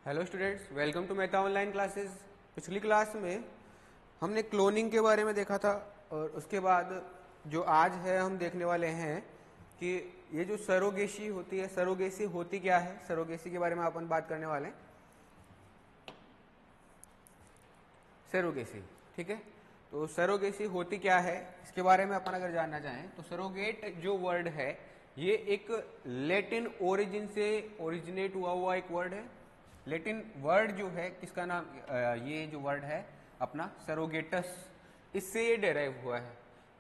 Hello students, welcome to Meta online classes. पिछली class में हमने क्लोनिंग के बारे में देखा था और उसके बाद जो आज है हम देखने वाले हैं कि ये जो सरोगेसी होती है, सरोगेसी होती क्या है, सरोगेसी के बारे में अपन बात करने वाले हैं। सरोगेसी, ठीक है। तो सरोगेसी होती क्या है इसके बारे में अपन अगर जानना चाहें तो सरोगेट जो वर्ड है ये एक लैटिन ओरिजिन से ओरिजिनेट हुआ एक वर्ड है। लैटिन वर्ड जो है किसका नाम, ये जो वर्ड है अपना सरोगेटस, इससे ये डेराइव हुआ है।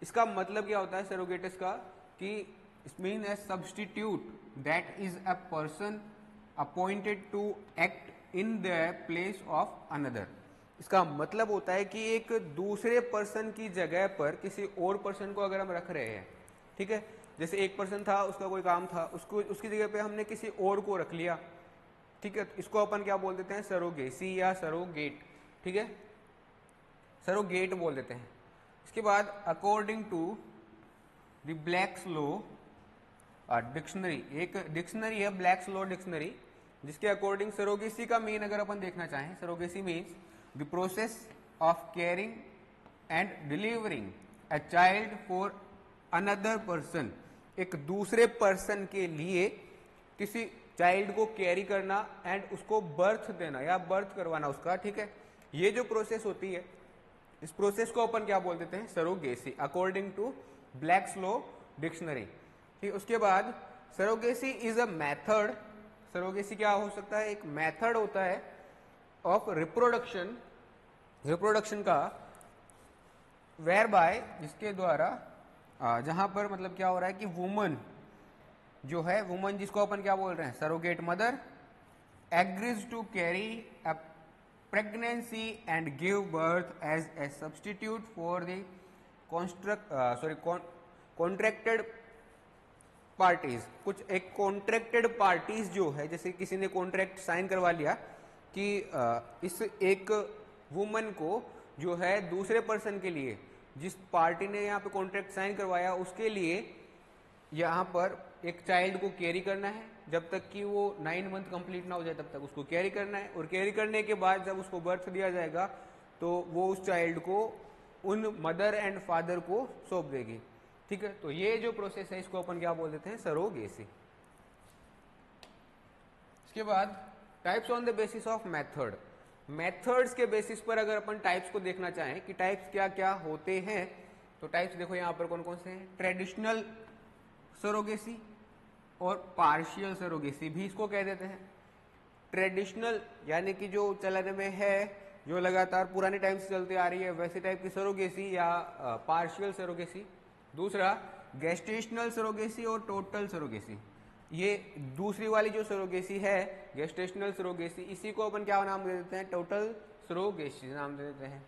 इसका मतलब क्या होता है सरोगेटस का कि it mean a substitute that is a person appointed to act in the place of another. इसका मतलब होता है कि एक दूसरे पर्सन की जगह पर किसी और पर्सन को अगर हम रख रहे हैं, ठीक है। जैसे एक पर्सन था, उसका कोई काम था, उसको उसकी जगह पे हमने किसी और को रख लिया, ठीक है। तो इसको अपन क्या बोल देते हैं, सरोगेसी या सरोगेट, ठीक है, सरोगेट बोल देते हैं। इसके बाद according to the Black's law dictionary, एक डिक्शनरी है ब्लैक्स लॉ डिक्शनरी, जिसके अकॉर्डिंग सरोगेसी का मीन अगर अपन देखना चाहें, surrogacy means the process of caring and delivering a child for another person. एक दूसरे पर्सन के लिए किसी चाइल्ड को कैरी करना एंड उसको बर्थ देना या बर्थ करवाना उसका, ठीक है। ये जो प्रोसेस होती है इस प्रोसेस को अपन क्या बोल देते हैं, surrogacy, according to Black's law dictionary. ठीक, उसके बाद surrogacy is a method, surrogacy क्या हो सकता है, एक मेथड होता है ऑफ रिप्रोडक्शन, रिप्रोडक्शन का, वेयर बाय, जिसके द्वारा जहां पर मतलब क्या हो रहा है कि वुमन जो है, वुमन जिसको अपन क्या बोल रहे हैं, surrogate mother, agrees to carry a pregnancy and give birth as a substitute for the contracted parties. कुछ एक कॉन्ट्रैक्टेड पार्टीज जो है, जैसे किसी ने कॉन्ट्रैक्ट साइन करवा लिया कि इस एक वुमन को जो है दूसरे पर्सन के लिए, जिस पार्टी ने यहाँ पे कॉन्ट्रैक्ट साइन करवाया उसके लिए यहाँ पर एक चाइल्ड को कैरी करना है, जब तक कि वो 9 मंथ कंप्लीट ना हो जाए तब तक उसको कैरी करना है, और कैरी करने के बाद जब उसको बर्थ दिया जाएगा तो वो उस चाइल्ड को उन मदर एंड फादर को सौंप देगी, ठीक है। तो ये जो प्रोसेस है इसको अपन क्या बोल देते हैं, सरोगेसी। इसके बाद types on the basis of method, methods के बेसिस पर अगर अपन टाइप्स को देखना चाहें कि टाइप्स क्या क्या होते हैं, तो टाइप्स देखो यहां पर कौन कौन से हैं। ट्रेडिशनल सरोगेसी और पार्शियल सरोगेसी भी इसको कह देते हैं। ट्रेडिशनल यानी कि जो चलन में है, जो लगातार पुराने टाइम से चलती आ रही है, वैसे टाइप की सरोगेसी या पार्शियल सरोगेसी। दूसरा गेस्टेशनल सरोगेसी और टोटल सरोगेसी। ये दूसरी वाली जो सरोगेसी है गेस्टेशनल सरोगेसी, इसी को अपन क्या नाम दे देते हैं, टोटल सरोगेसी नाम दे देते हैं।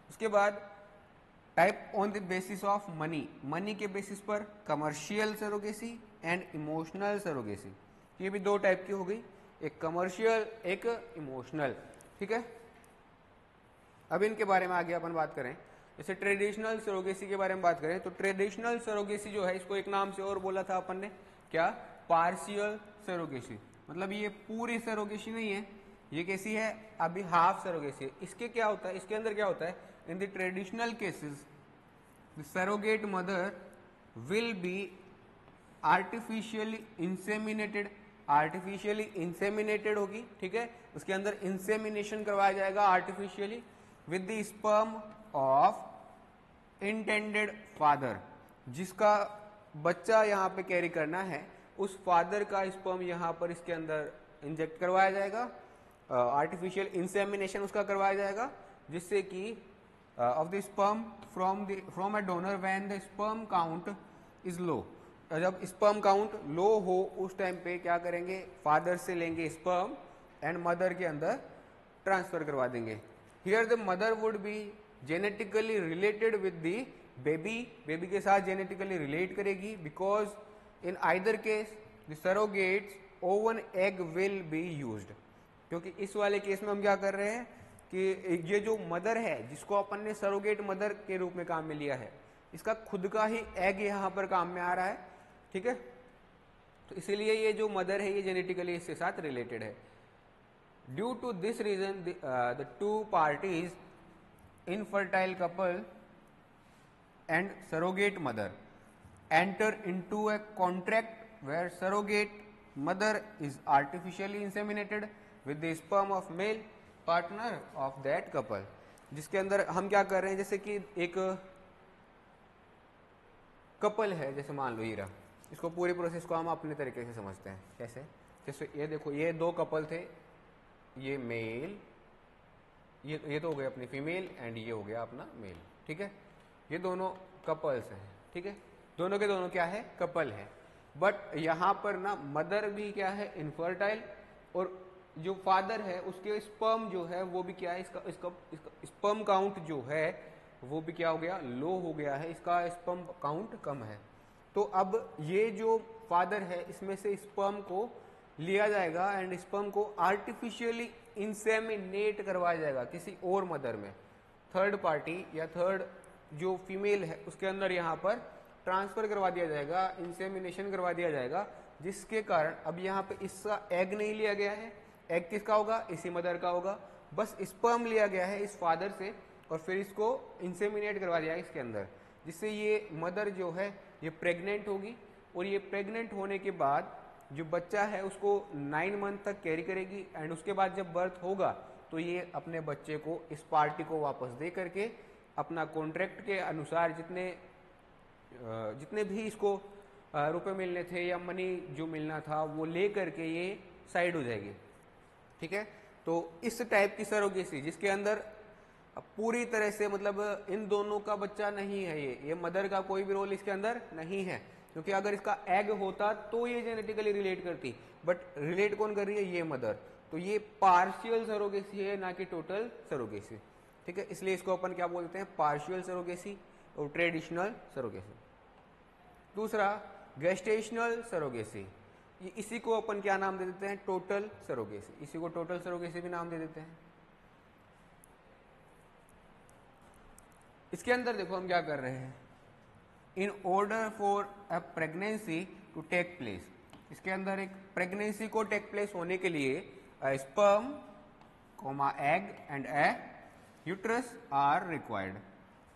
उसके बाद type on the basis of money, money के बेसिस पर commercial surrogacy and emotional surrogacy. ये भी दो टाइप की हो गई, एक कमर्शियल एक इमोशनल, ठीक है। अब इनके बारे में आगे अपन बात करें, जैसे ट्रेडिशनल सरोगेसी के बारे में बात करें तो ट्रेडिशनल सरोगेसी जो है इसको एक नाम से और बोला था अपन ने, क्या, पार्शियल सरोगेसी। मतलब ये पूरी सरोगेसी नहीं है, ये कैसी है, अभी हाफ सरोगेसी है। इसके क्या होता है, इसके अंदर क्या होता है, in the traditional cases the surrogate mother will be artificially inseminated, artificially inseminated होगी, ठीक है। उसके अंदर इंसेमिनेशन करवाया जाएगा artificially with the sperm of intended father, जिसका बच्चा यहाँ पे कैरी करना है उस फादर का स्पर्म यहाँ पर इसके अंदर इंजेक्ट करवाया जाएगा, आर्टिफिशियल इंसेमिनेशन उसका करवाया जाएगा, जिससे कि of the sperm from a donor when the sperm count is low. जब स्पर्म काउंट लो हो उस टाइम पे क्या करेंगे, फादर से लेंगे स्पर्म एंड मदर के अंदर ट्रांसफर करवा देंगे। Here the mother would be genetically related with the baby, baby के साथ जेनेटिकली रिलेट करेगी, because in either case the surrogates oven egg will be used. क्योंकि इस वाले केस में हम क्या कर रहे हैं कि ये जो मदर है जिसको अपन ने सरोगेट मदर के रूप में काम में लिया है, इसका खुद का ही एग यहाँ पर काम में आ रहा है, ठीक है। तो इसीलिए ये जो मदर है ये जेनेटिकली इसके साथ रिलेटेड है। Due to this reason the two parties, infertile couple and surrogate mother, enter into a contract where surrogate mother is artificially inseminated with the sperm of male partner of that couple. जिसके अंदर हम क्या कर रहे हैं, जैसे कि एक कपल है, जैसे मान लो हीरा, इसको पूरी प्रोसेस को हम अपने तरीके से समझते हैं। कैसे? जैसे ये देखो, ये दो कपल थे, ये मेल, ये तो हो गया अपनी फीमेल एंड ये हो गया अपना मेल, ठीक है। ये दोनों कपल्स हैं, ठीक है, दोनों के दोनों क्या है, कपल है। बट यहाँ पर ना मदर भी क्या है, इनफर्टाइल, और जो फादर है उसके स्पर्म जो है वो भी क्या है, इसका स्पर्म काउंट जो है वो भी क्या हो गया, लो हो गया है, इसका स्पर्म काउंट कम है। तो अब ये जो फादर है इसमें से स्पर्म को लिया जाएगा एंड स्पर्म को आर्टिफिशियली इंसेमिनेट करवाया जाएगा किसी और मदर में, थर्ड पार्टी या थर्ड जो फीमेल है उसके अंदर यहाँ पर ट्रांसफर करवा दिया जाएगा, इंसेमिनेशन करवा दिया जाएगा, जिसके कारण अब यहाँ पे इसका एग नहीं लिया गया है। एग किसका होगा, इसी मदर का होगा, बस स्पर्म लिया गया है इस फादर से और फिर इसको इंसेमिनेट करवा दिया इसके अंदर, जिससे ये मदर जो है ये प्रेग्नेंट होगी और ये प्रेग्नेंट होने के बाद जो बच्चा है उसको 9 मंथ तक कैरी करेगी एंड उसके बाद जब बर्थ होगा तो ये अपने बच्चे को इस पार्टी को वापस दे करके अपना कॉन्ट्रैक्ट के अनुसार जितने भी इसको रुपए मिलने थे या मनी जो मिलना था वो ले करके ये साइड हो जाएगी, ठीक है। तो इस टाइप की सरोगेसी जिसके अंदर पूरी तरह से मतलब इन दोनों का बच्चा नहीं है, ये मदर का कोई भी रोल इसके अंदर नहीं है, क्योंकि अगर इसका एग होता तो ये जेनेटिकली रिलेट करती, बट रिलेट कौन कर रही है, ये मदर। तो ये पार्शियल सरोगेसी है, ना कि टोटल सरोगेसी, ठीक है। इसलिए इसको अपन क्या बोलते हैं, पार्शियल सरोगेसी और ट्रेडिशनल सरोगेसी। दूसरा गेस्टेशनल सरोगेसी, इसी को अपन क्या नाम दे देते हैं, टोटल सरोगेसी, इसी को टोटल सरोगेसी भी नाम दे देते हैं। इसके अंदर देखो हम क्या कर रहे हैं, in order for a pregnancy to take place, इसके अंदर एक प्रेगनेंसी को टेक प्लेस होने के लिए sperm comma egg and a uterus are required.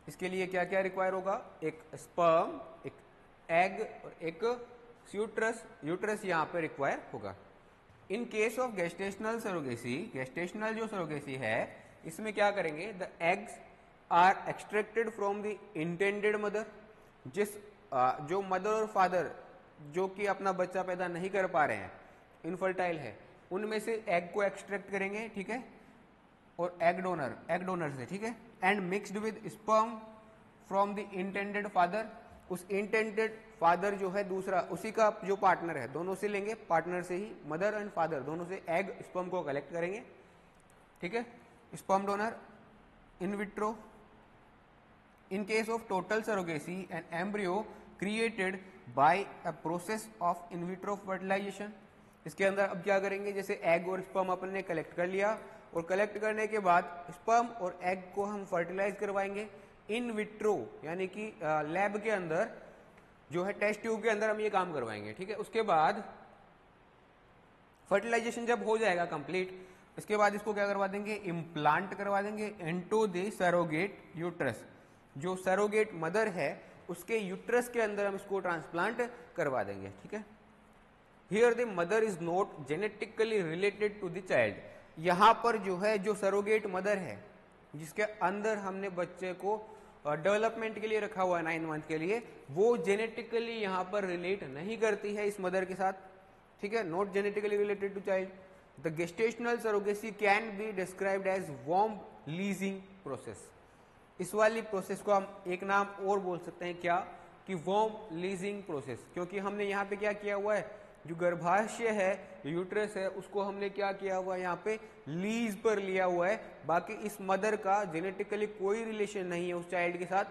इसके लिए क्या क्या रिक्वायर होगा, एक स्पर्म, एक एग और एक यूट्रस यहाँ पे रिक्वायर होगा। In case of gestational surrogacy, gestational जो सरोगेसी है इसमें क्या करेंगे, the eggs are extracted from the intended mother, जो मदर और फादर जो कि अपना बच्चा पैदा नहीं कर पा रहे हैं, इनफर्टाइल है, उनमें से एग को एक्सट्रैक्ट करेंगे, ठीक है, और एग डोनर से, ठीक है, and mixed with sperm from the intended father, उस इंटेंडेड फादर जो है दूसरा उसी का जो पार्टनर है, दोनों से लेंगे, पार्टनर से ही, मदर एंड फादर दोनों से एग स्पर्म को कलेक्ट करेंगे, ठीक है, sperm donor in vitro. In case of total surrogacy, an embryo created by a process of in vitro fertilization, इसके अंदर अब क्या करेंगे, जैसे एग और स्पर्म अपन ने कलेक्ट कर लिया और कलेक्ट करने के बाद स्पर्म और एग को हम फर्टिलाइज करवाएंगे इन विट्रो, यानी कि लैब के अंदर जो है, टेस्ट ट्यूब के अंदर हम ये काम करवाएंगे, ठीक है। उसके बाद फर्टिलाइजेशन जब हो जाएगा कंप्लीट, इसके बाद इसको क्या करवा देंगे, इम्प्लांट करवा देंगे इनटू द सरोगेट यूट्रस, जो सरोगेट मदर है उसके यूट्रस के अंदर हम इसको ट्रांसप्लांट करवा देंगे, ठीक है। Here the mother is not genetically related to the child, यहाँ पर जो है जो सरोगेट मदर है जिसके अंदर हमने बच्चे को डेवलपमेंट के लिए रखा हुआ है 9 मंथ के लिए, वो जेनेटिकली यहाँ पर रिलेट नहीं करती है इस मदर के साथ, ठीक है, not genetically related to child. The gestational surrogacy can be described as वॉर्म लीजिंग प्रोसेस, इस वाली प्रोसेस को हम एक नाम और बोल सकते हैं क्या, कि वॉर्म लीजिंग प्रोसेस, क्योंकि हमने यहाँ पे क्या किया हुआ है, जो गर्भाशय है, यूट्रस है, उसको हमने क्या किया हुआ है, यहाँ पे लीज पर लिया हुआ है, बाकी इस मदर का जेनेटिकली कोई रिलेशन नहीं है उस चाइल्ड के साथ,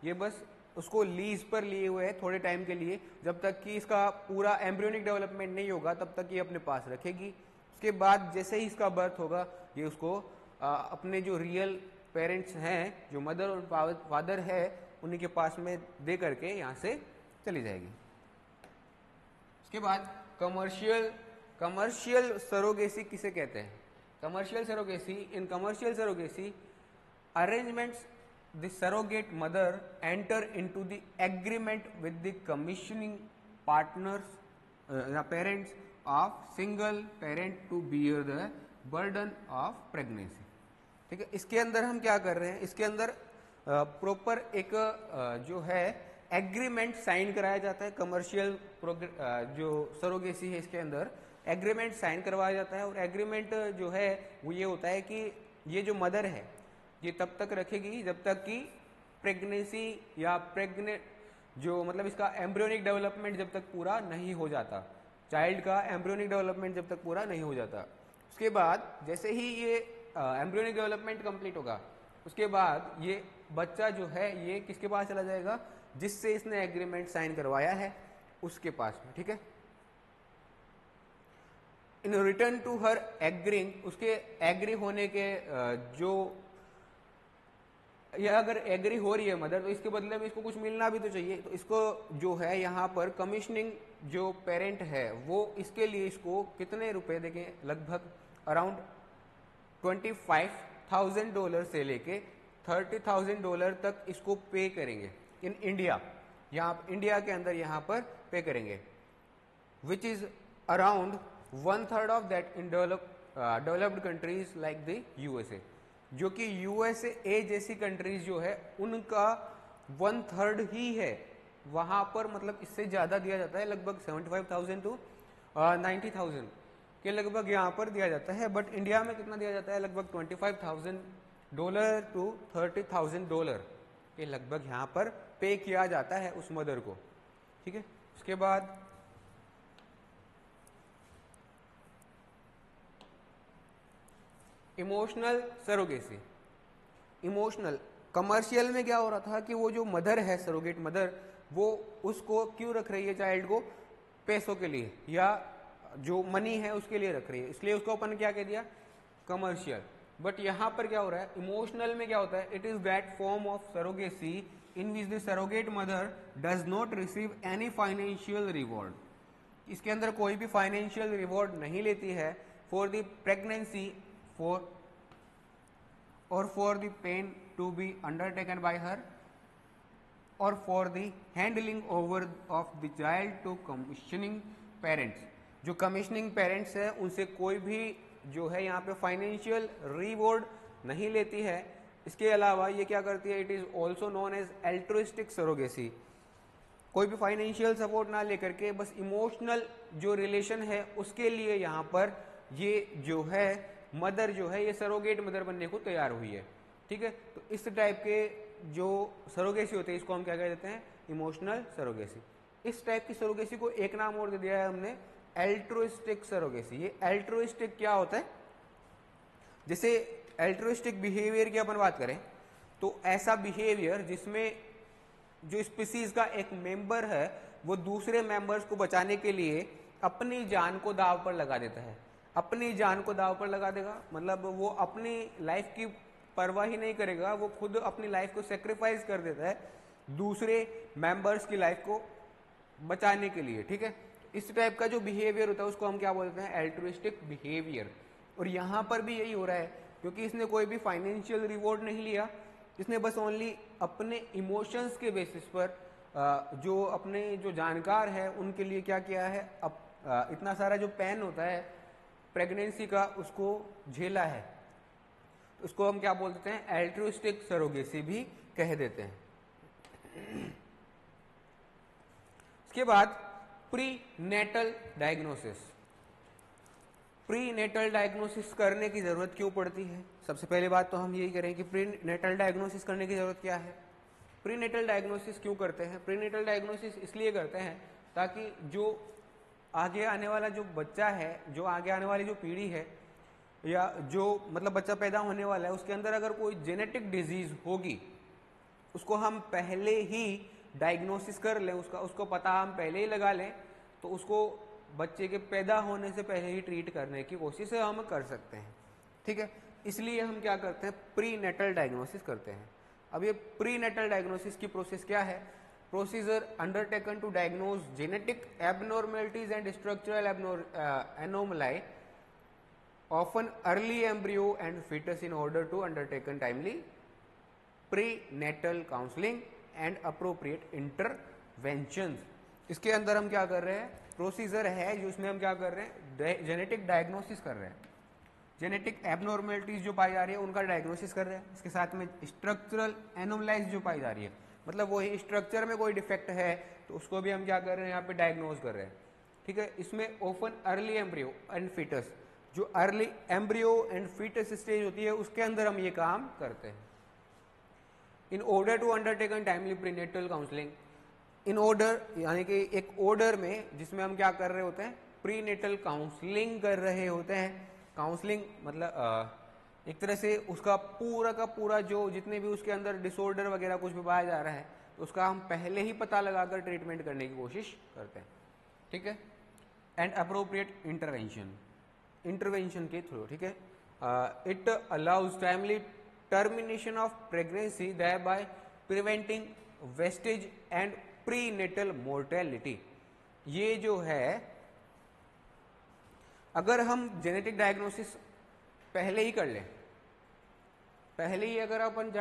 ये बस उसको लीज पर लिए हुए है थोड़े टाइम के लिए, जब तक कि इसका पूरा एम्ब्रियोनिक डेवलपमेंट नहीं होगा तब तक ये अपने पास रखेगी। उसके बाद जैसे ही इसका बर्थ होगा ये उसको अपने जो रियल पेरेंट्स हैं, जो मदर और फादर है, उन्हीं के पास में दे करके यहाँ से चली जाएगी। उसके बाद कमर्शियल सरोगेसी किसे कहते हैं, commercial surrogacy, in commercial surrogacy arrangements, the surrogate mother enter into the agreement with the commissioning partners, the parents of single parent to bear the burden of pregnancy. ठीक है, इसके अंदर हम क्या कर रहे हैं, इसके अंदर प्रॉपर एक जो है एग्रीमेंट साइन कराया जाता है. कमर्शियल जो सरोगेसी है इसके अंदर एग्रीमेंट साइन करवाया जाता है, और एग्रीमेंट जो है वो ये होता है कि ये जो मदर है ये तब तक रखेगी जब तक कि प्रेगनेंसी या प्रेग्नेंट जो मतलब इसका एम्ब्रियोनिक डेवलपमेंट जब तक पूरा नहीं हो जाता, चाइल्ड का एम्ब्रियोनिक डेवलपमेंट जब तक पूरा नहीं हो जाता. उसके बाद जैसे ही ये एम्ब्रियोनिक डेवलपमेंट कंप्लीट होगा, उसके बाद ये बच्चा जो है ये किसके पास चला जाएगा, जिससे इसने एग्रीमेंट साइन करवाया है उसके पास में. ठीक है, in return to her agreeing, उसके एग्री होने के जो या अगर एग्री हो रही है मदर तो इसके बदले में इसको कुछ मिलना भी तो चाहिए. तो इसको जो है यहाँ पर कमीशनिंग जो पेरेंट है वो इसके लिए इसको कितने रुपए देंगे, लगभग अराउंड $25,000 से लेके $30,000 तक इसको पे करेंगे इन इंडिया. यहाँ इंडिया के अंदर यहाँ पर पे करेंगे, which is around 1/3 of that in developed countries like the USA, जो कि USA जैसी कंट्रीज जो है उनका 1/3 ही है. वहां पर मतलब इससे ज्यादा दिया जाता है, लगभग 75,000 to 90,000 के लगभग यहाँ पर दिया जाता है. बट इंडिया में कितना दिया जाता है, लगभग $25,000 to $30,000 के लगभग यहाँ पर पे किया जाता है उस मदर को. ठीक है, उसके बाद इमोशनल सरोगेसी. इमोशनल कमर्शियल में क्या हो रहा था कि वो जो मदर है, सरोगेट मदर, वो उसको क्यों रख रही है, चाइल्ड को पैसों के लिए या जो मनी है उसके लिए रख रही है, इसलिए उसको अपन क्या कह दिया, कमर्शियल. बट यहाँ पर क्या हो रहा है, इमोशनल में क्या होता है, it is that form of surrogacy in which the surrogate mother does not receive any financial reward. इसके अंदर कोई भी फाइनेंशियल रिवॉर्ड नहीं लेती है for the pregnancy or for the pain to be undertaken by her or for the handling over of the child to commissioning parents. जो commissioning parents है उनसे कोई भी जो है यहाँ पे फाइनेंशियल रिवॉर्ड नहीं लेती है. इसके अलावा ये क्या करती है, it is also known as altruistic surrogacy. कोई भी फाइनेंशियल सपोर्ट ना लेकर के बस इमोशनल जो रिलेशन है उसके लिए यहाँ पर ये जो है मदर जो है ये सरोगेट मदर बनने को तैयार हुई है. ठीक है, तो इस टाइप के जो सरोगेसी होते हैं इसको हम क्या कह देते हैं, इमोशनल सरोगेसी. इस टाइप की सरोगेसी को एक नाम और दे दिया है हमने, एल्ट्रुइस्टिक सरोगेसी. ये एल्ट्रुइस्टिक क्या होता है, जैसे एल्ट्रुइस्टिक बिहेवियर की अपन बात करें तो ऐसा बिहेवियर जिसमें जो स्पीसीज का एक मेंबर है वो दूसरे मेंबर्स को बचाने के लिए अपनी जान को दाव पर लगा देता है. अपनी जान को दाव पर लगा देगा मतलब वो अपनी लाइफ की परवाह ही नहीं करेगा, वो खुद अपनी लाइफ को सेक्रीफाइस कर देता है दूसरे मेंबर्स की लाइफ को बचाने के लिए. ठीक है, इस टाइप का जो बिहेवियर होता है उसको हम क्या बोलते हैं, एल्ट्रुइस्टिक बिहेवियर. और यहाँ पर भी यही हो रहा है क्योंकि इसने कोई भी फाइनेंशियल रिवॉर्ड नहीं लिया, इसने बस ओनली अपने इमोशंस के बेसिस पर जो अपने जो जानकार है उनके लिए क्या किया है, इतना सारा जो पेन होता है प्रेगनेंसी का उसको झेला है. उसको हम क्या बोल देते हैं, एल्ट्रुइस्टिक सरोगेसी भी कह देते हैं. इसके बाद prenatal diagnosis. Prenatal diagnosis करने की जरूरत क्यों पड़ती है, सबसे पहले बात तो हम यही करें कि प्री नेटल डायग्नोसिस करने की जरूरत क्या है. प्री नेटल डायग्नोसिस क्यों करते हैं, प्री नेटल डायग्नोसिस इसलिए करते हैं ताकि जो आगे आने वाला जो बच्चा है, जो आगे आने वाली जो पीढ़ी है या जो मतलब बच्चा पैदा होने वाला है उसके अंदर अगर कोई जेनेटिक डिजीज होगी उसको हम पहले ही डायग्नोसिस कर लें, उसको पता हम पहले ही लगा लें तो उसको बच्चे के पैदा होने से पहले ही ट्रीट करने की कोशिश हम कर सकते हैं. ठीक है, इसलिए हम क्या करते हैं, प्री नेटल डायग्नोसिस करते हैं. अब ये प्री नेटल डायग्नोसिस की प्रोसेस क्या है, procedure undertaken to diagnose genetic abnormalities and structural anomaly of an early embryo and foetus in order to undertaken timely prenatal counselling and appropriate intervention. इसके अंदर हम क्या कर रहे हैं, प्रोसीजर है जिसमें हम क्या कर रहे हैं, जेनेटिक डायग्नोसिस कर रहे हैं, जेनेटिक एबनॉर्मेलिटीज जो पाई जा रही है उनका डायग्नोसिस कर रहे हैं। इसके साथ में स्ट्रक्चरल एनोमलाइज जो पाई जा रही है, मतलब वही स्ट्रक्चर में कोई डिफेक्ट है तो उसको भी हम क्या कर रहे हैं, यहाँ पे डायग्नोज कर रहे हैं। ठीक है, इसमें open early embryo and foetus, जो early embryo and foetus stage होती है उसके अंदर हम ये काम करते हैं। In order to undertaken timely prenatal counselling, in order यानी कि एक ऑर्डर में जिसमें हम क्या कर रहे होते हैं, प्रीनेटल काउंसलिंग कर रहे होते हैं। काउंसलिंग मतलब एक तरह से उसका पूरा का पूरा जो जितने भी उसके अंदर डिसऑर्डर वगैरह कुछ भी पाया जा रहा है तो उसका हम पहले ही पता लगाकर ट्रीटमेंट करने की कोशिश करते हैं। ठीक है, एंड अप्रोप्रिएट इंटरवेंशन, इंटरवेंशन के थ्रू। ठीक है, it allows timely termination of pregnancy thereby preventing wastage and prenatal mortality. ये जो है, अगर हम जेनेटिक डायग्नोसिस पहले ही कर लें, पहले ही अगर अपन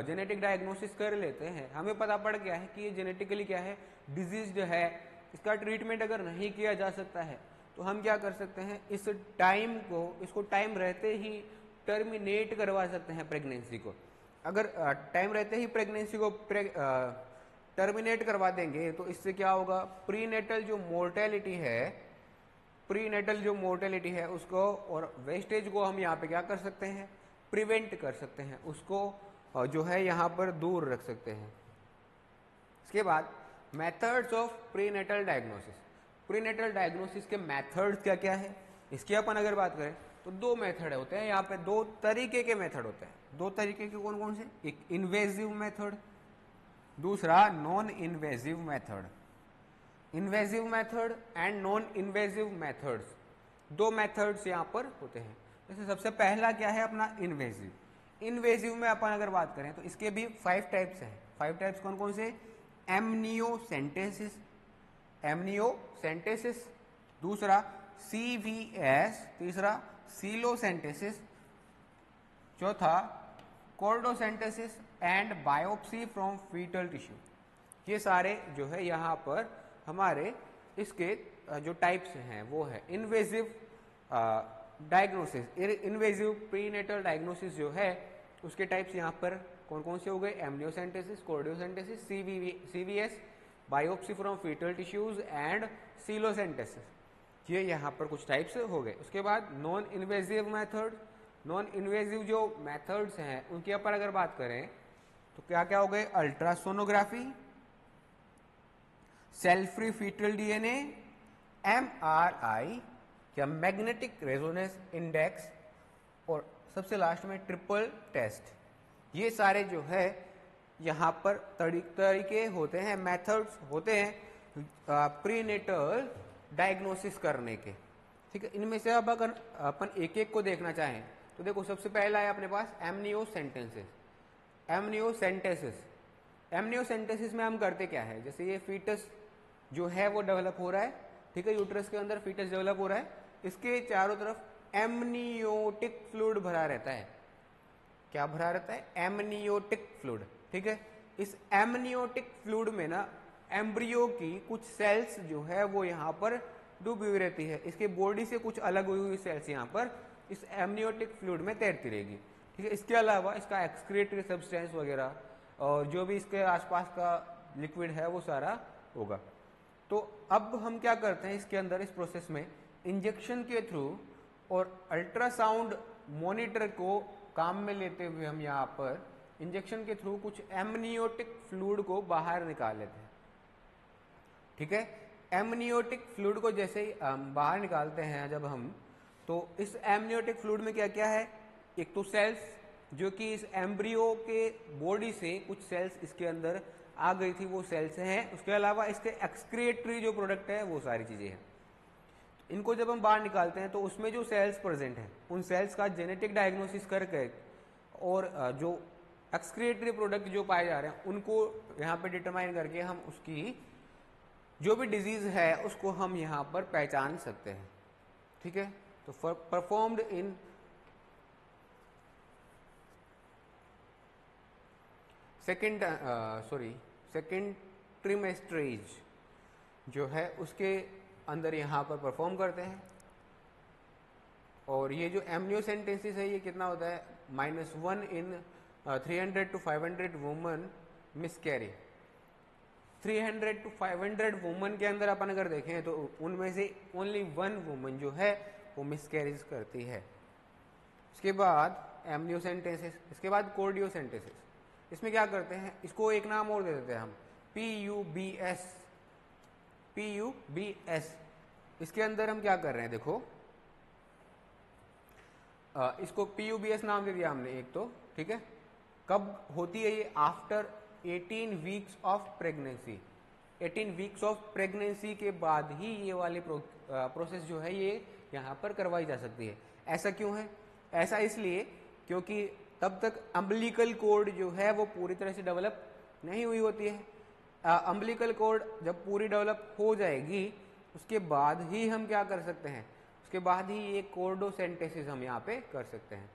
जेनेटिक डायग्नोसिस कर लेते हैं, हमें पता पड़ गया है कि ये जेनेटिकली क्या है, डिजीज्ड है, इसका ट्रीटमेंट अगर नहीं किया जा सकता है तो हम क्या कर सकते हैं, इस टाइम को, इसको टाइम रहते ही टर्मिनेट करवा सकते हैं प्रेगनेंसी को। अगर टाइम रहते ही प्रेगनेंसी को टर्मिनेट करवा देंगे तो इससे क्या होगा, प्रीनेटल जो मोर्टेलिटी है, प्रीनेटल जो मोर्टेलिटी है उसको और वेस्टेज को हम यहाँ पे क्या कर सकते हैं, प्रिवेंट कर सकते हैं, उसको जो है यहाँ पर दूर रख सकते हैं। इसके बाद methods of prenatal diagnosis, prenatal diagnosis के मेथड्स क्या क्या है, इसकी अपन अगर बात करें तो दो मेथड होते हैं यहाँ पे, दो तरीके के मेथड होते हैं। दो तरीके के कौन कौन से, एक इन्वेजिव मेथड, दूसरा non invasive method. Invasive method and non invasive methods, दो मेथड्स यहाँ पर होते हैं। जैसे सबसे पहला क्या है अपना इन्वेजिव। इन्वेजिव में अपन अगर बात करें तो इसके भी 5 टाइप्स हैं। 5 टाइप्स कौन कौन से, एमनियोसेंटेसिस, एमनियोसेंटेसिस, दूसरा CVS, तीसरा सीलोसेंटेसिस, चौथा cordocentesis and biopsy from foetal tissue. ये सारे जो है यहाँ पर हमारे इसके जो टाइप्स हैं वो है invasive diagnosis. Invasive prenatal diagnosis जो है उसके टाइप्स यहाँ पर कौन कौन से हो गए, amniocentesis, cordiocentesis, CVS, biopsy from foetal tissues and coelocentesis. ये यहाँ पर कुछ टाइप्स हो गए। उसके बाद non invasive method, non invasive जो मेथड्स हैं उनके ऊपर अगर बात करें तो क्या क्या हो गए, ultrasonography, cell free foetal DNA, MRI या मैग्नेटिक रेजोनेंस इंडेक्स, और सबसे लास्ट में ट्रिपल टेस्ट। ये सारे जो है यहाँ पर तरीके होते हैं, मेथड्स होते हैं प्रीनेटल डायग्नोसिस करने के। ठीक है, इनमें से अब अगर अपन एक एक को देखना चाहें तो देखो सबसे पहला है अपने पास एमनियोसेंटेसिस। एमनियोसेंटेसिस, एमनियोसेंटेसिस में हम करते क्या है, जैसे ये फीटस जो है वो डेवलप हो रहा है, ठीक है, यूट्रस के अंदर फीटस डेवलप हो रहा है, इसके चारों तरफ एमनियोटिक फ्लूइड भरा रहता है। क्या भरा रहता है, एमनियोटिक फ्लूइड। ठीक है, इस एमनियोटिक फ्लूइड में ना एम्ब्रियो की कुछ सेल्स जो है वो यहाँ पर डूबी हुई रहती है, इसके बॉडी से कुछ अलग हुई हुई सेल्स यहाँ पर इस एमनियोटिक फ्लूइड में तैरती रहेगी। ठीक है, इसके अलावा इसका एक्सक्रीटरी सब्सटेंस वगैरह और जो भी इसके आसपास का लिक्विड है वो सारा होगा। तो अब हम क्या करते हैं इसके अंदर, इस प्रोसेस में इंजेक्शन के थ्रू और अल्ट्रासाउंड मॉनिटर को काम में लेते हुए हम यहाँ पर इंजेक्शन के थ्रू कुछ एमनियोटिक फ्लूइड को बाहर निकाल लेते हैं। ठीक है, एमनियोटिक फ्लूइड को जैसे ही बाहर निकालते हैं जब हम, तो इस एमनियोटिक फ्लूइड में क्या क्या है, एक तो सेल्स जो कि इस एम्ब्रियो के बॉडी से कुछ सेल्स इसके अंदर आ गई थी वो सेल्स हैं, उसके अलावा इसके एक्सक्रिएटरी जो प्रोडक्ट है वो सारी चीजें हैं। इनको जब हम बाहर निकालते हैं तो उसमें जो सेल्स प्रेजेंट हैं उन सेल्स का जेनेटिक डायग्नोसिस करके और जो एक्सक्रिएटरी प्रोडक्ट जो पाए जा रहे हैं उनको यहाँ पे डिटरमाइन करके हम उसकी जो भी डिजीज है उसको हम यहाँ पर पहचान सकते हैं। ठीक है, तो परफॉर्म्ड इन सेकेंड ट्रिमेस्ट्रेज जो है उसके अंदर यहाँ पर परफॉर्म करते हैं। और ये जो एमनियोसेंटेसिस है ये कितना होता है, -1 इन 300 to 500 वुमन मिसकैरी। 300 to 500 वुमन के अंदर अपन अगर देखें तो उनमें से ओनली 1 वुमन जो है वो मिसकैरेज करती है। इसके बाद एमनियोसेंटेसिस, इसके बाद कोर्डियोसेंटेसिस। इसमें क्या करते हैं, इसको एक नाम और दे देते हैं हम, PUBS। इसके अंदर हम क्या कर रहे हैं, देखो इसको PUBS नाम दे दिया हमने एक तो, ठीक है। कब होती है ये, after 18 weeks of pregnancy. 18 weeks of pregnancy के बाद ही ये वाली प्रोसेस जो है ये यहाँ पर करवाई जा सकती है। ऐसा क्यों है, ऐसा इसलिए क्योंकि तब तक अम्बिलिकल कॉर्ड जो है वो पूरी तरह से डेवलप नहीं हुई होती है। अम्बिलिकल कॉर्ड जब पूरी डेवलप हो जाएगी उसके बाद ही हम क्या कर सकते हैं, उसके बाद ही ये कोर्डोसेंटेसिस हम यहाँ पे कर सकते हैं।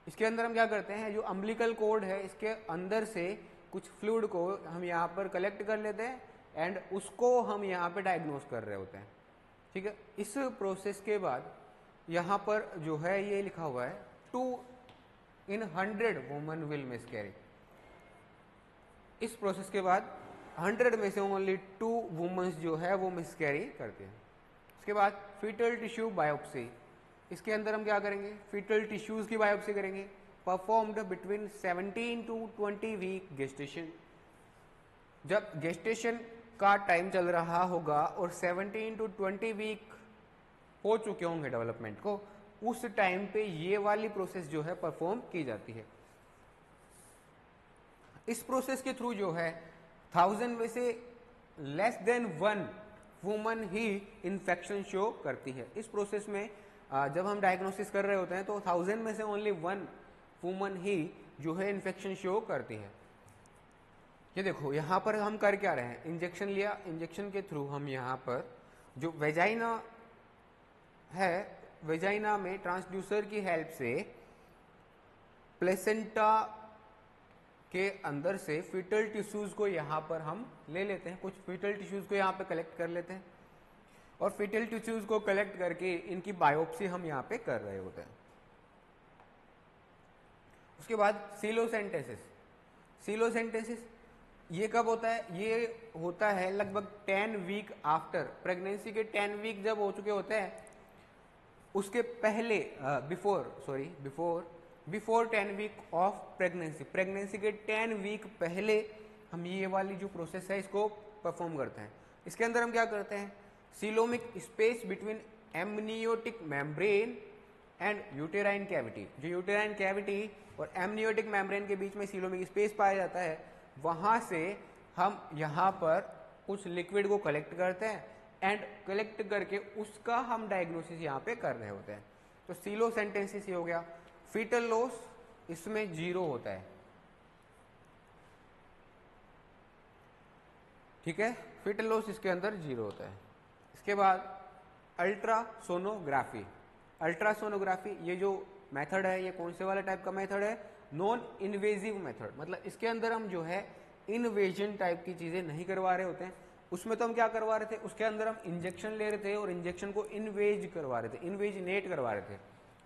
इसके अंदर हम क्या करते हैं, जो अम्बिलिकल कॉर्ड है इसके अंदर से कुछ फ्लूइड को हम यहाँ पर कलेक्ट कर लेते हैं एंड उसको हम यहाँ पे डायग्नोस कर रहे होते हैं, ठीक है। इस प्रोसेस के बाद यहाँ पर जो है ये लिखा हुआ है 2 in 100 वुमन विल मिसकैरी। इस प्रोसेस के बाद 100 में से ओनली 2 वुमेन्स जो है वो मिसकैरी करते हैं। इसके बाद फीटल टिश्यू बायोप्सी। इसके अंदर हम क्या करेंगे, फीटल टिश्यूज की बायोप्सी करेंगे। Performed between 17 to 20 week gestation. जब गेस्टेशन का टाइम चल रहा होगा और 17 to 20 वीक हो चुके होंगे डेवलपमेंट को, उस टाइम पे ये वाली प्रोसेस जो है परफॉर्म की जाती है। इस प्रोसेस के थ्रू जो है 1000 में से लेस देन 1 वुमन ही इन्फेक्शन शो करती है। इस प्रोसेस में जब हम डायग्नोसिस कर रहे होते हैं तो 1000 में से ओनली 1 वुमन ही जो है इन्फेक्शन शो करती है। ये देखो यहाँ पर हम कर क्या रहे हैं, इंजेक्शन लिया, इंजेक्शन के थ्रू हम यहाँ पर जो वेजाइना है, वेजाइना में ट्रांसड्यूसर की हेल्प से प्लेसेंटा के अंदर से फीटल टिश्यूज को यहाँ पर हम ले लेते हैं। कुछ फीटल टिश्यूज को यहाँ पे कलेक्ट कर लेते हैं और फीटल टिश्यूज को कलेक्ट करके इनकी बायोप्सी हम यहाँ पे कर रहे होते हैं। उसके बाद सीलोसेंटेसिस। सीलोसेंटेसिस ये कब होता है, ये होता है लगभग 10 वीक आफ्टर प्रेगनेंसी के 10 वीक जब हो चुके होते हैं उसके पहले, before 10 week of pregnancy. Pregnancy के 10 वीक पहले हम ये वाली जो प्रोसेस है इसको परफॉर्म करते हैं। इसके अंदर हम क्या करते हैं, coelomic space between amniotic membrane and uterine cavity. जो यूटेराइन कैविटी और एमनियोटिक मेम्ब्रेन के बीच में सीलोमिक स्पेस पाया जाता है, वहां से हम यहाँ पर कुछ लिक्विड को कलेक्ट करते हैं एंड कलेक्ट करके उसका हम डायग्नोसिस यहाँ पे कर रहे होते हैं। तो सीलोसेंटेसिस हो गया। फीटल लॉस इसमें 0 होता है, ठीक है, फीटल लॉस इसके अंदर 0 होता है। इसके बाद अल्ट्रासोनोग्राफी। अल्ट्रासोनोग्राफी ये जो मेथड है ये कौन से वाला टाइप का मेथड है, नॉन इन्वेजिव मेथड। मतलब इसके अंदर हम जो है इन्वेजन टाइप की चीजें नहीं करवा रहे होते हैं। उसमें तो हम क्या करवा रहे थे, उसके अंदर हम इंजेक्शन ले रहे थे और इंजेक्शन को इन्वेज करवा रहे थे, इन्वेजिनेट करवा रहे थे।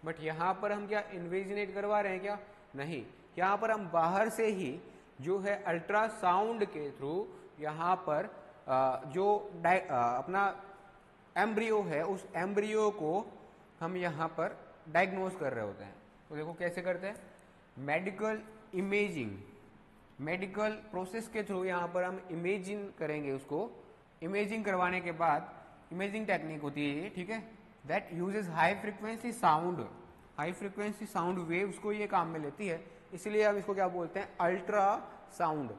बट यहाँ पर हम क्या इन्वेजिनेट करवा रहे हैं क्या, नहीं, यहाँ पर हम बाहर से ही जो है अल्ट्रासाउंड के थ्रू यहाँ पर जो अपना एम्ब्रियो है उस एम्ब्रियो को हम यहाँ पर डायग्नोज कर रहे होते हैं। तो देखो कैसे करते हैं, मेडिकल इमेजिंग, मेडिकल प्रोसेस के थ्रू यहाँ पर हम इमेजिंग करेंगे उसको। इमेजिंग करवाने के बाद इमेजिंग टेक्निक होती है ये, ठीक है, that uses high frequency sound, high frequency sound waves को ये काम में लेती है। इसलिए हम इसको क्या बोलते हैं, अल्ट्रा साउंड।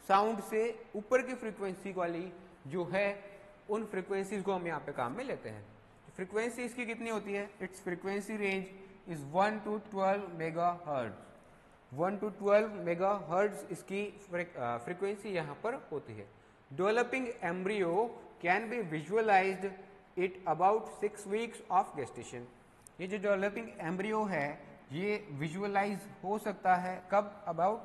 साउंड से ऊपर की फ्रीक्वेंसी वाली जो है उन फ्रीक्वेंसीज को हम यहाँ पे काम में लेते हैं। फ्रीक्वेंसी इसकी कितनी होती है, it's frequency range is 1 to 12 megahertz. 1 to 12 megahertz इसकी फ्रीक्वेंसी यहाँ पर होती है। Developing embryo can be visualised it about 6 weeks of gestation. ये जो डेवलपिंग एम्ब्रियो है ये विजुअलाइज हो सकता है कब, about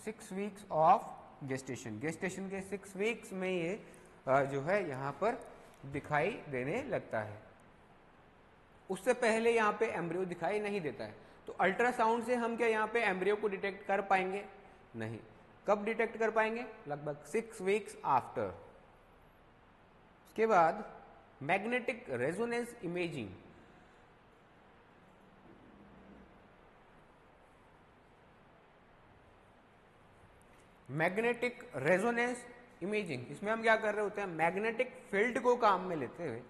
6 weeks of gestation. Gestation के 6 वीक्स में ये जो है यहाँ पर दिखाई देने लगता है। उससे पहले यहाँ पे एम्ब्रियो दिखाई नहीं देता है। तो अल्ट्रासाउंड से हम क्या यहाँ पे एम्ब्रियो को डिटेक्ट कर पाएंगे? नहीं। कब डिटेक्ट कर पाएंगे? लगभग 6 वीक्स आफ्टर। उसके बाद magnetic resonance imaging. Magnetic resonance imaging, इसमें हम क्या कर रहे होते हैं? मैग्नेटिक फील्ड को काम में लेते हुए,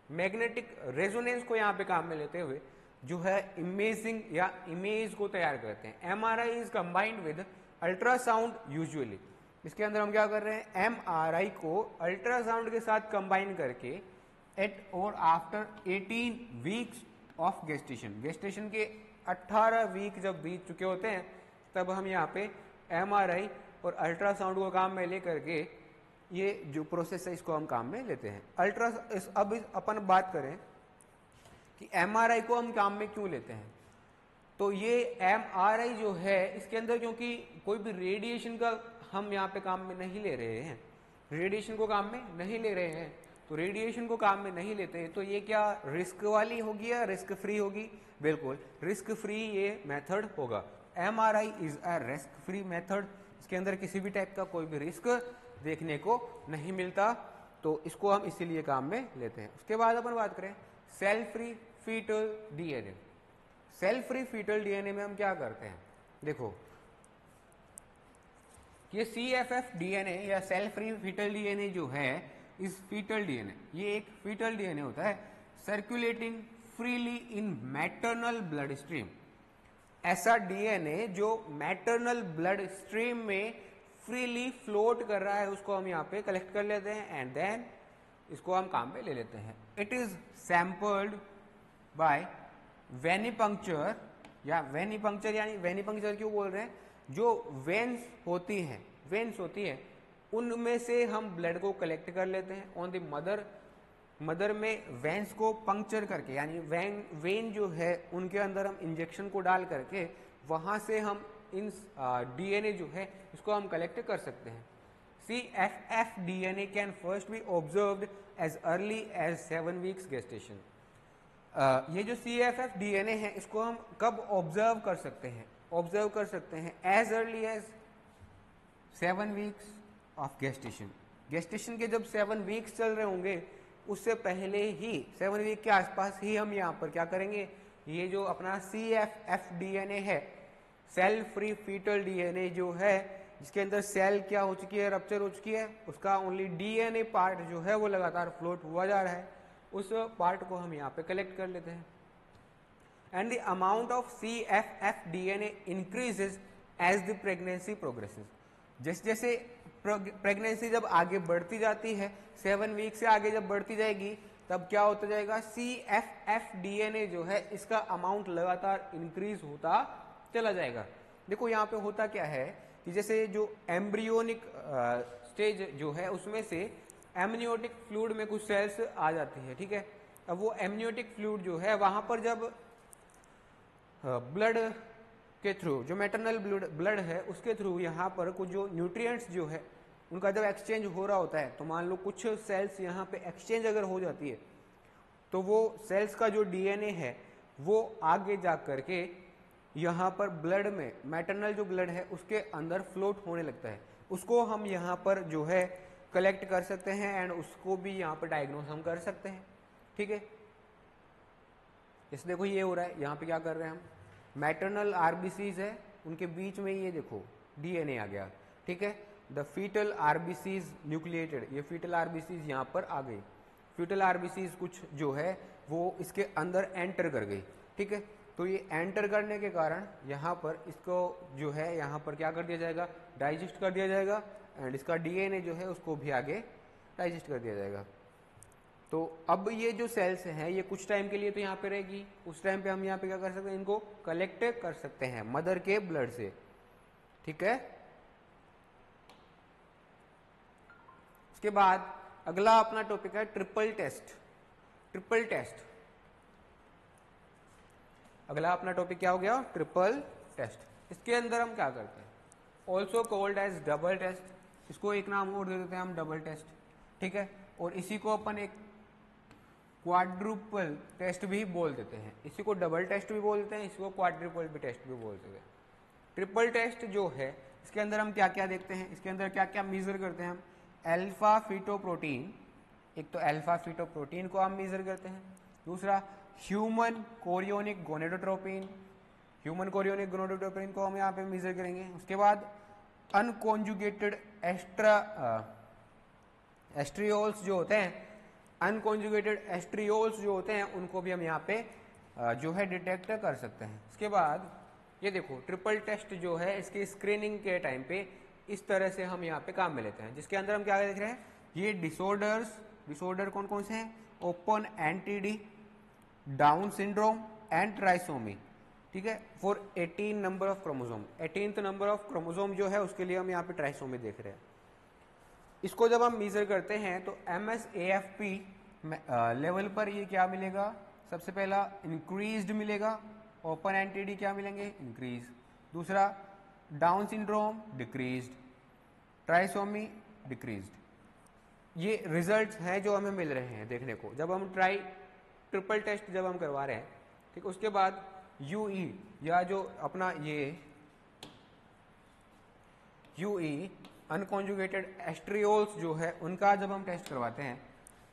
मैग्नेटिक रेजोनेंस को यहां पे काम में लेते हुए जो है इमेजिंग या इमेज को तैयार करते हैं। MRI is combined with ultrasound usually. इसके अंदर हम क्या कर रहे हैं? एमआरआई को अल्ट्रासाउंड के साथ कंबाइन करके एट और after 18 weeks of gestation, gestation के 18 वीक जब बीत चुके होते हैं तब हम यहाँ पे एमआरआई और अल्ट्रासाउंड को काम में लेकर के ये जो प्रोसेस है इसको हम काम में लेते हैं। अब अपन बात करें कि एमआरआई को हम काम में क्यों लेते हैं। तो ये एमआरआई जो है इसके अंदर क्योंकि कोई भी रेडिएशन का हम यहाँ पे काम में नहीं ले रहे हैं, रेडिएशन को काम में नहीं ले रहे हैं, तो रेडिएशन को काम में नहीं लेते हैं तो ये क्या रिस्क वाली होगी या रिस्क फ्री होगी? बिल्कुल रिस्क फ्री ये मेथड होगा। MRI is a risk free method. इसके अंदर किसी भी टाइप का कोई भी रिस्क देखने को नहीं मिलता, तो इसको हम इसीलिए काम में लेते हैं। उसके बाद अपन बात करें cell free foetal DNA. Cell free foetal DNA में हम क्या करते हैं? देखो ये CFF डीएनए या सेल फ्री फीटल डीएनए जो है इस फीटल डीएनए, ये एक फीटल डीएनए होता है circulating freely in maternal blood stream. ऐसा डीएनए जो मैटरनल ब्लड स्ट्रीम में फ्रीली फ्लोट कर रहा है उसको हम यहाँ पे कलेक्ट कर लेते हैं एंड देन इसको हम काम पे ले लेते हैं। It is sampled by venipuncture या वेनिपंक्चर, यानी वेनिपंक्चर क्यों बोल रहे हैं? जो वेन्स होती हैं, वेन्स होती है उनमें से हम ब्लड को कलेक्ट कर लेते हैं ऑन द मदर में वेन्स को पंक्चर करके, यानी वेन जो है उनके अंदर हम इंजेक्शन को डाल करके वहां से हम इन डीएनए जो है इसको हम कलेक्ट कर सकते हैं। CFF DNA can first be observed as early as 7 weeks gestation. ये जो CFF डीएनए है इसको हम कब ऑब्जर्व कर सकते हैं? ऑब्जर्व कर सकते हैं as early as 7 weeks of gestation. Gestation के जब 7 वीक्स चल रहे होंगे उससे पहले ही 7 वीक के आसपास ही हम यहाँ पर क्या करेंगे? ये जो अपना CFF डीएनए है, सेल फ्री फीटल डीएनए जो है जिसके अंदर सेल क्या हो चुकी है? रप्चर हो चुकी है, उसका ओनली डीएनए पार्ट जो है वो लगातार फ्लोट हुआ जा रहा है, उस पार्ट को हम यहाँ पे कलेक्ट कर लेते हैं। And the amount of CFF DNA increases as the pregnancy progresses. जैसे जैसे प्रेगनेंसी जब आगे बढ़ती जाती है, 7 वीक से आगे जब बढ़ती जाएगी तब क्या होता जाएगा? CFF डीएनए जो है इसका अमाउंट लगातार इंक्रीज होता चला जाएगा। देखो यहाँ पे होता क्या है कि जैसे जो एम्ब्रियोनिक स्टेज जो है उसमें से एमनियोटिक फ्लूइड में कुछ सेल्स आ जाती है, ठीक है। अब वो एमनियोटिक फ्लूइड जो है वहां पर जब ब्लड के थ्रू, जो मैटरनल ब्लड है उसके थ्रू यहाँ पर कुछ जो न्यूट्रिएंट्स जो है उनका जब एक्सचेंज हो रहा होता है, तो मान लो कुछ सेल्स यहाँ पे एक्सचेंज अगर हो जाती है तो वो सेल्स का जो डीएनए है वो आगे जा करके यहाँ पर ब्लड में, मैटरनल जो ब्लड है उसके अंदर फ्लोट होने लगता है। उसको हम यहाँ पर जो है कलेक्ट कर सकते हैं एंड उसको भी यहाँ पर डायग्नोस हम कर सकते हैं, ठीक है। इस देखो ये हो रहा है, यहाँ पे क्या कर रहे हैं हम? मैटरनल आरबीसीज है, उनके बीच में ये देखो डीएनए आ गया, ठीक है। द फीटल आरबीसीज न्यूक्लिएटेड, ये फीटल आरबीसीज यहाँ पर आ गई। फीटल आरबीसीज कुछ जो है वो इसके अंदर एंटर कर गई, ठीक है। तो ये एंटर करने के कारण यहाँ पर इसको जो है यहाँ पर क्या कर दिया जाएगा? डाइजेस्ट कर दिया जाएगा एंड इसका डीएनए जो है उसको भी आगे डाइजेस्ट कर दिया जाएगा। तो अब ये जो सेल्स हैं ये कुछ टाइम के लिए तो यहाँ पे रहेगी, उस टाइम पे हम यहाँ पे क्या कर सकते हैं? इनको कलेक्ट कर सकते हैं मदर के ब्लड से, ठीक है। उसके बाद अगला अपना टॉपिक है ट्रिपल टेस्ट। ट्रिपल टेस्ट अगला अपना टॉपिक क्या हो गया, ट्रिपल टेस्ट। इसके अंदर हम क्या करते हैं, also called as double test, इसको एक नाम और दे देते हैं हम डबल टेस्ट, ठीक है। और इसी को अपन एक क्वाड्रुपल टेस्ट भी बोल देते हैं, इसी को डबल टेस्ट भी बोल देते हैं, इसी को क्वाड्रुपल भी टेस्ट भी बोल देते हैं। ट्रिपल टेस्ट जो है इसके अंदर हम क्या क्या देखते हैं, इसके अंदर क्या क्या मेजर करते हैं हम, अल्फा फीटोप्रोटीन, एक तो अल्फा फीटोप्रोटीन को हम मेजर करते हैं, दूसरा human chorionic gonadotropin, human chorionic gonadotropin को हम यहाँ पे मेजर करेंगे। उसके बाद अनकॉन्जुगेटेड एस्ट्रियोल्स जो होते हैं, अनकॉन्जुगेटेड एस्ट्रियोल्स जो होते हैं उनको भी हम यहाँ पे जो है डिटेक्ट कर सकते हैं। इसके बाद ये देखो ट्रिपल टेस्ट जो है इसकी स्क्रीनिंग के टाइम पे इस तरह से हम यहाँ पे काम में लेते हैं, जिसके अंदर हम क्या देख रहे हैं, ये डिसऑर्डर कौन कौन से हैं, open NTD, down syndrome and trisomy, ठीक है, for 18 number of chromosome, 18th number of chromosome जो है उसके लिए हम यहाँ पे ट्राइसोमी देख रहे हैं। इसको जब हम मेजर करते हैं तो MSAFP लेवल पर ये क्या मिलेगा, सबसे पहला इंक्रीज्ड मिलेगा, ओपन एनटीडी क्या मिलेंगे, इंक्रीज, दूसरा down syndrome decreased, trisomy decreased. ये रिजल्ट्स हैं जो हमें मिल रहे हैं देखने को जब हम ट्रिपल टेस्ट जब हम करवा रहे हैं, ठीक। उसके बाद UE या जो अपना ये UE अनकॉन्जुगेटेड एस्ट्रियोल्स जो है उनका जब हम टेस्ट करवाते हैं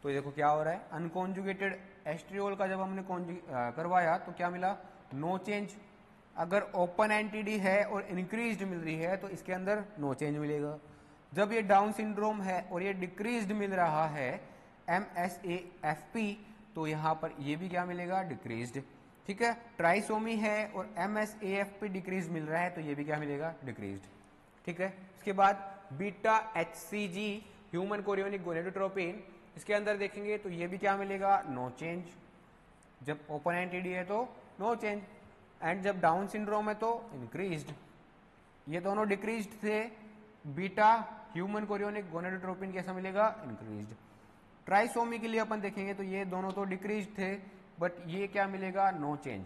तो देखो क्या हो रहा है, अनकॉन्जुगेटेड एस्ट्रियोल का जब हमने करवाया तो क्या मिला, नो चेंज। अगर ओपन एनटीडी है और इंक्रीज्ड मिल रही है तो इसके अंदर नो चेंज मिलेगा। जब ये डाउन सिंड्रोम है और ये डिक्रीज्ड मिल रहा है MSAFP तो यहाँ पर ये भी क्या मिलेगा, डिक्रीज्ड, ठीक है। ट्राइसोमी है और MSAFP डिक्रीज मिल रहा है तो ये भी क्या मिलेगा, डिक्रीज्ड, ठीक है। इसके बाद beta HCG human chorionic gonadotropin, इसके अंदर देखेंगे तो ये भी क्या मिलेगा, नो चेंज। जब ओपन एनटीडी है तो नो चेंज, एंड जब डाउन सिंड्रोम है तो इंक्रीज्ड। ये दोनों डिक्रीज्ड थे, बीटा ह्यूमन कोरियोनिक गोनेडोट्रोपिन कैसा मिलेगा, इंक्रीज्ड। ट्राइसोमी के लिए अपन देखेंगे तो ये दोनों तो डिक्रीज्ड थे बट ये क्या मिलेगा, नो चेंज,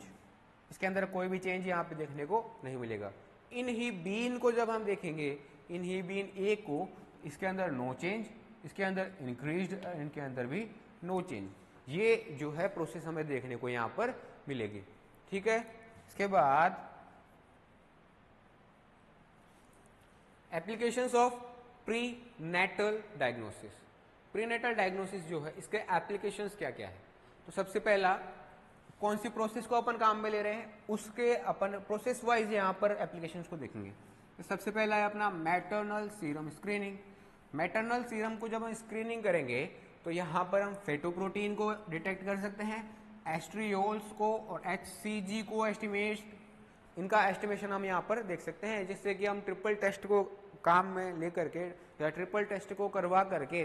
इसके अंदर कोई भी चेंज यहाँ पे देखने को नहीं मिलेगा। इनहिबीन को जब हम देखेंगे, इनहिबीन ए को, इसके अंदर नो चेंज, इसके अंदर इंक्रीज्ड, इनके अंदर भी नो चेंज। ये जो है प्रोसेस हमें देखने को यहाँ पर मिलेगी, ठीक है। इसके बाद applications of prenatal diagnosis, prenatal diagnosis जो है इसके एप्लीकेशंस क्या क्या है, तो सबसे पहला कौन सी प्रोसेस को अपन काम में ले रहे हैं उसके अपन प्रोसेस वाइज यहाँ पर एप्लीकेशंस को देखेंगे। तो सबसे पहला है अपना maternal serum screening. Maternal serum को जब हम स्क्रीनिंग करेंगे तो यहाँ पर हम फेटोप्रोटीन को डिटेक्ट कर सकते हैं, एस्ट्रियोल्स को और HCG को इनका एस्टिमेशन हम यहाँ पर देख सकते हैं, जिससे कि हम ट्रिपल टेस्ट को काम में लेकर के या ट्रिपल टेस्ट को करवा करके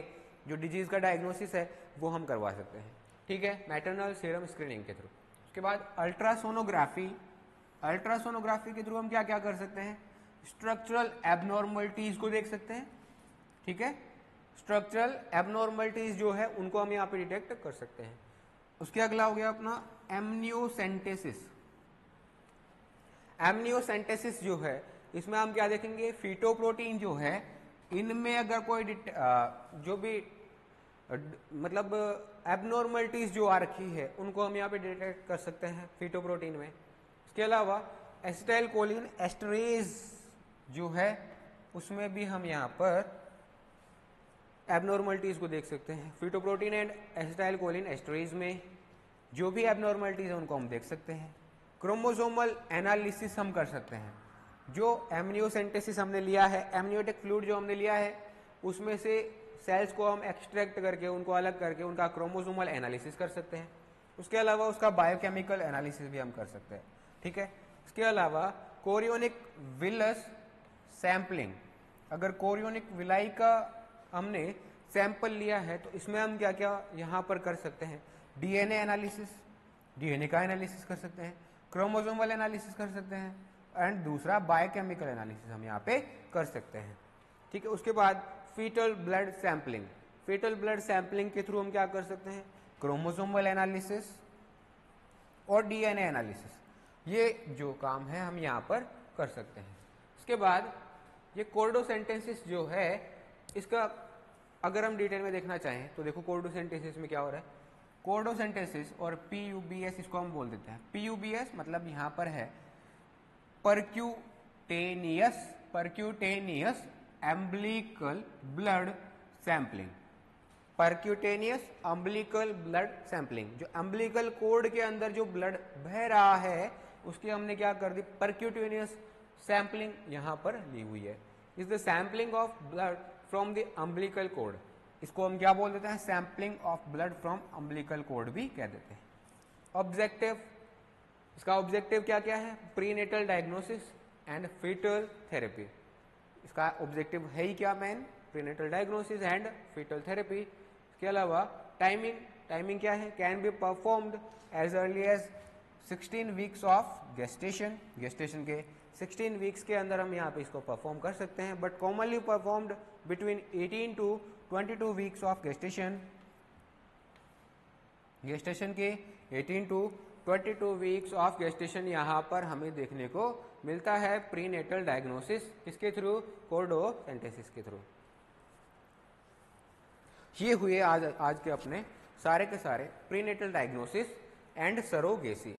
जो डिजीज का डायग्नोसिस है वो हम करवा सकते हैं, ठीक है, मैटरनल सीरम स्क्रीनिंग के थ्रू। उसके बाद अल्ट्रासोनोग्राफी, अल्ट्रासोनोग्राफी के थ्रू हम क्या क्या कर सकते हैं, स्ट्रक्चरल एबनॉर्मलिटीज को देख सकते हैं, ठीक है, स्ट्रक्चरल एबनॉर्मलिटीज जो है उनको हम यहाँ पे डिटेक्ट कर सकते हैं। उसके अगला हो गया अपना एमनियोसेंटेसिस। एमनियोसेंटेसिस जो है इसमें हम क्या देखेंगे, फीटोप्रोटीन जो है इनमें अगर कोई जो भी मतलब एबनॉर्मलिटीज जो आ रखी है उनको हम यहाँ पे डिटेक्ट कर सकते हैं फीटोप्रोटीन में। इसके अलावा एसिटाइल कोलिन एस्टरेज जो है उसमें भी हम यहाँ पर एबनॉर्मलिटीज को देख सकते हैं। Fetoprotein and acetyl choline esterase में जो भी एबनॉर्मलिटीज है उनको हम देख सकते हैं। क्रोमोसोमल एनालिसिस हम कर सकते हैं, जो एमनियोसेंटेसिस हमने लिया है, एमनियोटिक फ्लूइड जो हमने लिया है उसमें से सेल्स को हम एक्सट्रैक्ट करके उनको अलग करके उनका क्रोमोसोमल एनालिसिस कर सकते हैं। उसके अलावा उसका बायोकेमिकल एनालिसिस भी हम कर सकते हैं, ठीक है। इसके अलावा कोरियोनिक विलस सैंपलिंग, अगर कोरियोनिक विलाई का हमने सैंपल लिया है तो इसमें हम क्या क्या यहाँ पर कर सकते हैं, डीएनए एनालिसिस, डीएनए का एनालिसिस कर सकते हैं, क्रोमोसोमल एनालिसिस कर सकते हैं एंड दूसरा बायोकेमिकल एनालिसिस हम यहाँ पे कर सकते हैं, ठीक है। उसके बाद foetal blood sampling, foetal blood sampling के थ्रू हम क्या कर सकते हैं, क्रोमोसोमल एनालिसिस और डीएनए एनालिसिस। ये जो काम है हम यहाँ पर कर सकते हैं। इसके बाद ये कोर्डोसेंटेसिस जो है, इसका अगर हम डिटेल में देखना चाहें तो देखो कोर्डोसेंटेसिस में क्या हो रहा है। कोर्डोसेंटेसिस और PUBS इसको हम बोल देते हैं। PUBS मतलब यहाँ पर है percutaneous umbilical blood sampling. Percutaneous umbilical blood sampling, जो अम्बिलिकल कोड के अंदर जो ब्लड बह रहा है उसकी हमने क्या कर दी, परक्यूटेनियस सैंपलिंग यहां पर ली हुई है। Is the sampling of blood from the umbilical cord, इसको हम क्या बोल देते हैं, sampling of blood from umbilical cord भी कह देते हैं। ऑब्जेक्टिव, इसका ऑब्जेक्टिव क्या क्या है, prenatal diagnosis and foetal therapy. इसका ऑब्जेक्टिव है ही क्या, man, prenatal diagnosis and foetal therapy. इसके अलावा टाइमिंग क्या है, can be performed as early as 16 weeks of gestation. Gestation के 16 वीक्स के अंदर हम यहाँ पे इसको परफॉर्म कर सकते हैं, but commonly performed between 18 to 22 weeks of gestation. Gestation के 18 to 22 वीक्स ऑफ गेस्टेशन यहाँ पर हमें देखने को मिलता है प्रीनेटल डायग्नोसिस किसके थ्रू, कोर्डोसेंटेसिस के थ्रू। ये हुए आज के अपने सारे के सारे प्रीनेटल डायग्नोसिस एंड सरोगेसी।